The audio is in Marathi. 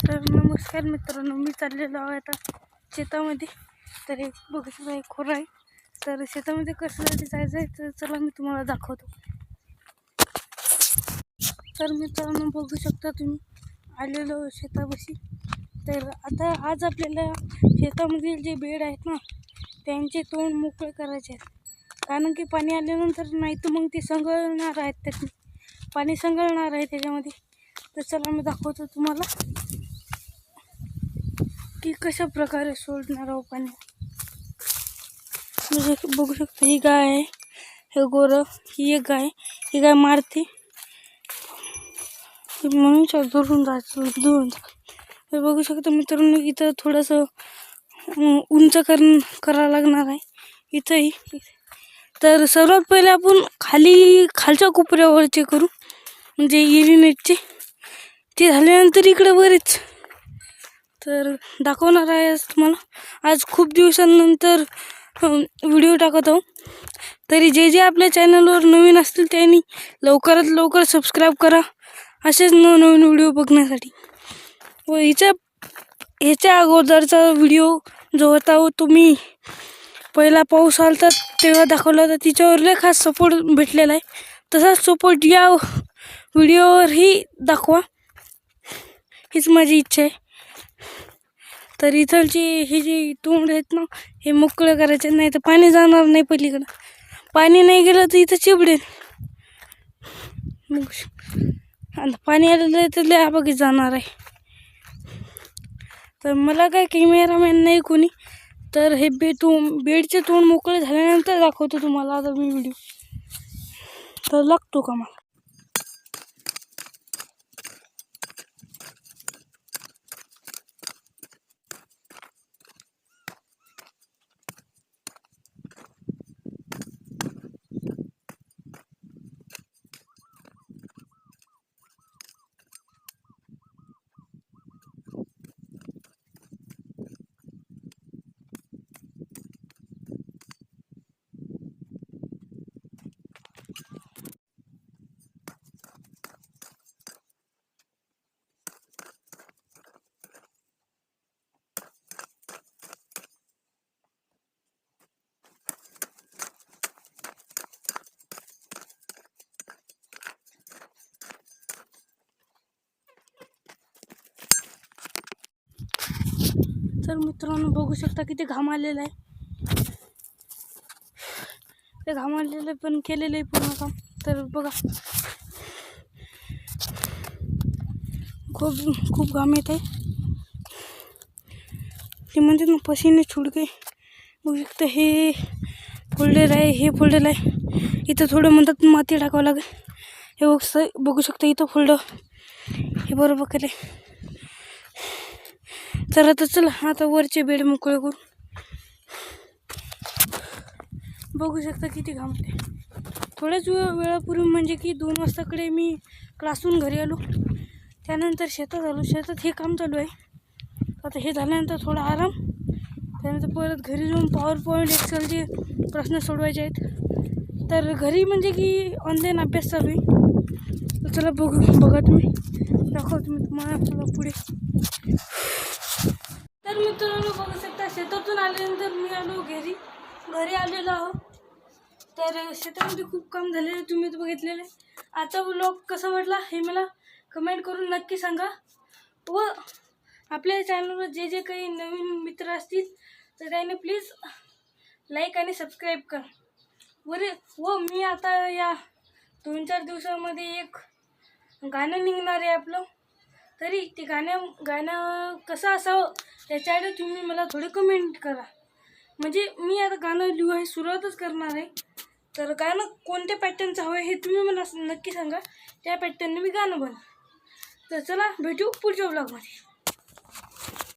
तर नमस्कार मित्रांनो, मी चाललेलो आहे आता शेतामध्ये. तर एक बघू शकता एक खोरा आहे. तर शेतामध्ये कशासाठी जायचं आहे तर चला मी तुम्हाला दाखवतो. तर मित्रांनो बघू शकता तुम्ही, आलेलो शेतापाशी. तर आता आज आपल्याला शेतामधील जे बेड आहेत ना त्यांचे तोंड मोकळे करायचे आहेत. कारण की पाणी आल्यानंतर नाही तर मग ते संगळणार आहेत, त्यात पाणी संगळणार आहे त्याच्यामध्ये. तर चला मी दाखवतो तुम्हाला की कशा प्रकारे सोडणार आहोत पाणी. म्हणजे बघू शकता ही गाय आहे, हे गोरं, ही एक गाय. ही गाय मारते म्हणून दुरून जायचं. तर बघू शकता मित्रांनो, इथं थोडंसं उंच करावं लागणार आहे इथंही. तर सर्वात पहिले आपण खालच्या कोपऱ्यावरचे करू, म्हणजे युरिनेटचे. ते झाल्यानंतर इकडे वरच तर दाखवणार आहे तुम्हाला. आज खूप दिवसांनंतर व्हिडिओ टाकत आहो. तरी जे आपल्या चॅनलवर नवीन असतील त्यांनी लवकरात लवकर सबस्क्राईब करा असेच नवनवीन व्हिडिओ बघण्यासाठी. व ह्याच्या अगोदरचा व्हिडिओ जो होता तुम्ही पहिला पाऊस आला तर तेव्हा दाखवला होता, तिच्यावर लय खास सपोर्ट भेटलेला आहे. तसाच सपोर्ट या व्हिडिओवरही दाखवा, हीच माझी इच्छा आहे. तर इथलचे हे जे तोंड आहेत ना हे मोकळे करायचे, नाही तर पाणी जाणार नाही पलीकडं. पाणी नाही गेलं तर इथं चिबडेल. मग पाणी आलेलं आहे तर लय आबागी जाणार आहे. तर मला काय कॅमेरामॅन नाही कोणी, तर हे बेडचे तोंड मोकळे झाल्यानंतर दाखवतो तुम्हाला आता मी व्हिडिओ. तर लागतो का मला. तर मित्रांनो बघू शकता किती घाम आलेला आहे. ते घाम आलेलं पण केलेलं आहे पूर्ण काम. तर बघा खूप घाम येत आहे. ते म्हणते ना पसीने छुडके. बघू शकता हे फोल्डर आहे, हे फोल्डर आहे. इथं थोडं म्हणतात माती टाकावं लागेल. हे बघू शकता इथं फोल्डर हे बरोबर केले. तर आता चला आता वरचे बेड मोकळे करू. बघू शकता किती घाम येते. थोड्याच वेळापूर्वी म्हणजे की 2 वाजताकडे मी क्लासहून घरी आलो. त्यानंतर शेतात आलो. शेतात हे काम चालू आहे. आता हे झाल्यानंतर थोडा आराम, त्यानंतर परत घरी जाऊन PowerPoint एक्सेलचे प्रश्न सोडवायचे आहेत. तर घरी म्हणजे की ऑनलाईन अभ्यास चालू आहे. तर चला बघा तुम्ही, दाखवतो मी तुम्हाला पुढे. तर मित्रांनो बघू शकता शेतातून आल्यानंतर मी आलो घरी आलेलो आहो. तर शेतामध्ये खूप काम झालेलं तुम्ही बघितलेलं आहे. आजचा व्लॉग कसा वाटला हे मला कमेंट करून नक्की सांगा. व आपल्या चॅनलवर जे काही नवीन मित्र असतील तर त्याने प्लीज लाईक आणि सबस्क्राईब करा. व मी आता या 2-4 दिवसामध्ये एक गाणं निघणार आहे आपलं. तरी ते गाणं कसं असावं त्याच्याकडे तुम्ही मला थोडे कमेंट करा. म्हणजे मी आता गाणं लिहायला सुरुवातच करणार आहे. तर गाणं कोणत्या पॅटर्नचं हवं हे तुम्ही मला नक्की सांगा. त्या पॅटर्नने मी गाणं बनवं. तर चला भेटू पुढच्या व्लॉगमध्ये.